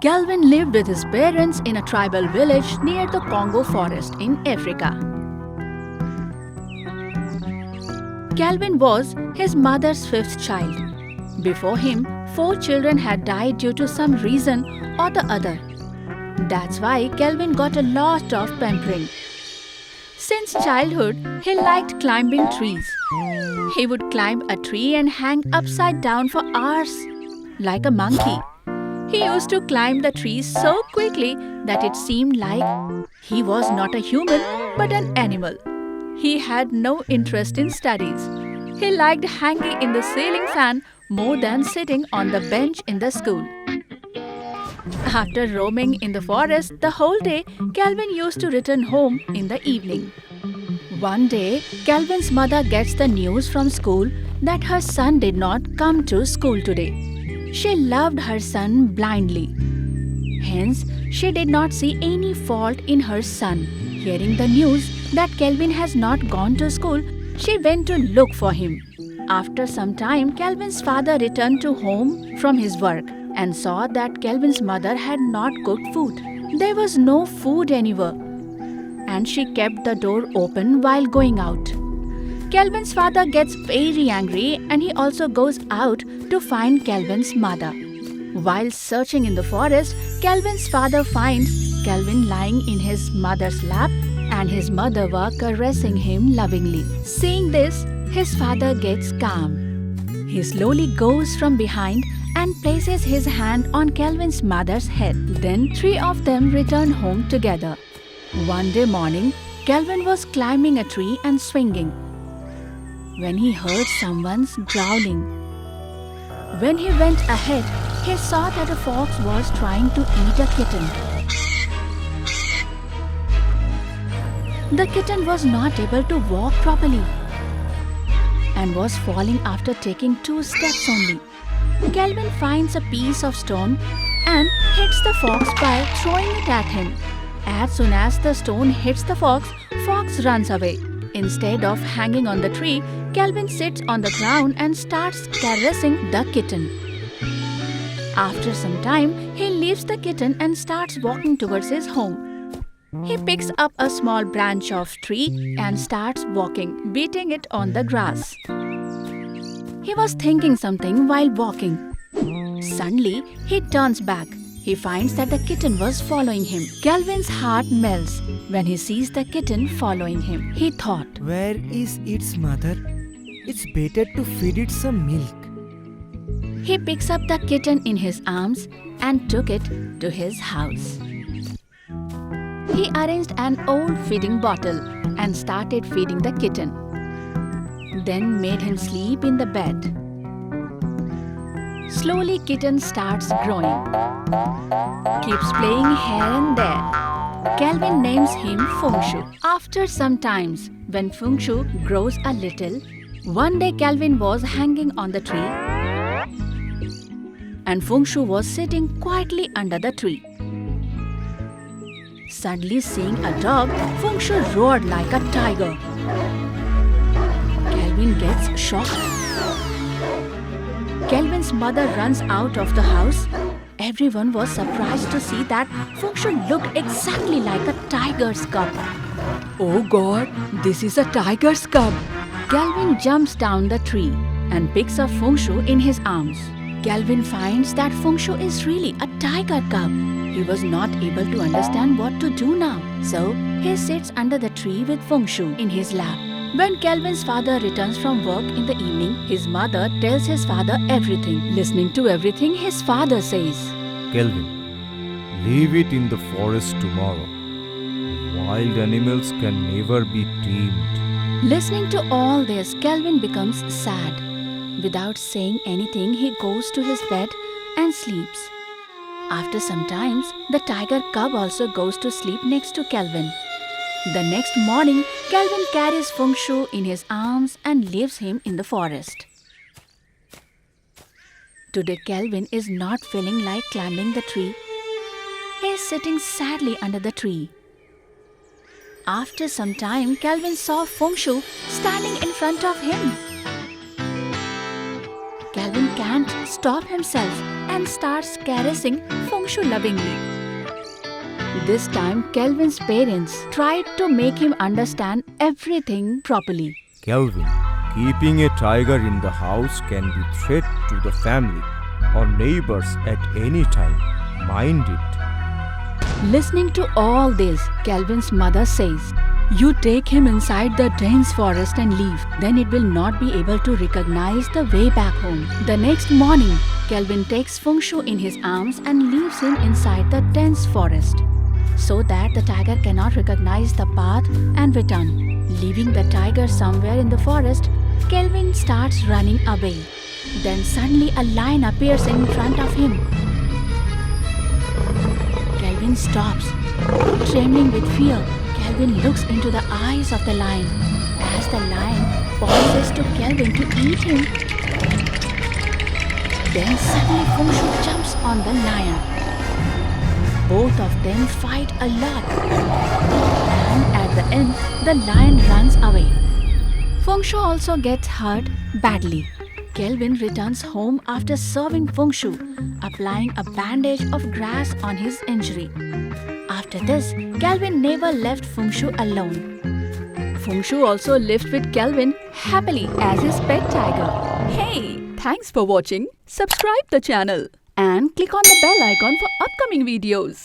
Kelvin lived with his parents in a tribal village near the Congo forest in Africa. Kelvin was his mother's fifth child. Before him, 4 children had died due to some reason or the other. That's why Kelvin got a lot of pampering. Since childhood, he liked climbing trees. He would climb a tree and hang upside down for hours, like a monkey. He used to climb the trees so quickly that it seemed like he was not a human but an animal. He had no interest in studies. He liked hanging in the ceiling fan more than sitting on the bench in the school. After roaming in the forest the whole day, Kelvin used to return home in the evening. One day, Kelvin's mother gets the news from school that her son did not come to school today. She loved her son blindly. Hence, she did not see any fault in her son. Hearing the news that Kelvin has not gone to school, she went to look for him. After some time, Kelvin's father returned to home from his work and saw that Kelvin's mother had not cooked food. There was no food anywhere, and she kept the door open while going out. Kelvin's father gets very angry and he also goes out to find Kelvin's mother. While searching in the forest, Kelvin's father finds Kelvin lying in his mother's lap and his mother was caressing him lovingly. Seeing this, his father gets calm. He slowly goes from behind and places his hand on Kelvin's mother's head. Then 3 of them return home together. One day morning, Kelvin was climbing a tree and swinging when he heard someone's growling. When he went ahead, he saw that a fox was trying to eat a kitten. The kitten was not able to walk properly and was falling after taking 2 steps only. Kelvin finds a piece of stone and hits the fox by throwing it at him. As soon as the stone hits the fox runs away. Instead of hanging on the tree, Kelvin sits on the ground and starts caressing the kitten. After some time, he leaves the kitten and starts walking towards his home. He picks up a small branch of tree and starts walking, beating it on the grass. He was thinking something while walking. Suddenly, he turns back. He finds that the kitten was following him. Kelvin's heart melts when he sees the kitten following him. He thought, "Where is its mother? It's better to feed it some milk." He picks up the kitten in his arms and took it to his house. He arranged an old feeding bottle and started feeding the kitten. Then made him sleep in the bed. Slowly, kitten starts growing. Keeps playing here and there. Kelvin names him Fungshu. After some times, when Fungshu grows a little, one day Kelvin was hanging on the tree and Fungshu was sitting quietly under the tree. Suddenly, seeing a dog, Fungshu roared like a tiger. Kelvin gets shocked. Kelvin's mother runs out of the house. Everyone was surprised to see that Fungshu looked exactly like a tiger's cub. "Oh God, this is a tiger's cub!" Kelvin jumps down the tree and picks up Fungshu in his arms. Kelvin finds that Fungshu is really a tiger cub. He was not able to understand what to do now, so he sits under the tree with Fungshu in his lap. When Kelvin's father returns from work in the evening, his mother tells his father everything. Listening to everything, his father says, "Kelvin, leave it in the forest tomorrow. Wild animals can never be tamed." Listening to all this, Kelvin becomes sad. Without saying anything, he goes to his bed and sleeps. After some time, the tiger cub also goes to sleep next to Kelvin. The next morning, Kelvin carries Fungshu in his arms and leaves him in the forest. Today, Kelvin is not feeling like climbing the tree. He is sitting sadly under the tree. After some time, Kelvin saw Fungshu standing in front of him. Kelvin can't stop himself and starts caressing Fungshu lovingly. This time, Kelvin's parents tried to make him understand everything properly. Kelvin, keeping a tiger in the house can be threat to the family or neighbors at any time. Mind it. Listening to all this, Kelvin's mother says, "You take him inside the dense forest and leave. Then it will not be able to recognize the way back home." The next morning, Kelvin takes Fungshu in his arms and leaves him inside the dense forest, so that the tiger cannot recognize the path and return. Leaving the tiger somewhere in the forest, Kelvin starts running away. Then suddenly a lion appears in front of him. Kelvin stops. Trembling with fear, Kelvin looks into the eyes of the lion as the lion pauses to Kelvin to eat him. Then suddenly Fungshu jumps on the lion. Both of them fight a lot, and at the end, the lion runs away. Fungshu also gets hurt badly. Kelvin returns home after serving Fungshu, applying a bandage of grass on his injury. After this, Kelvin never left Fungshu alone. Fungshu also lived with Kelvin happily as his pet tiger. Hey, thanks for watching. Subscribe the channel and click on the bell icon for upcoming videos.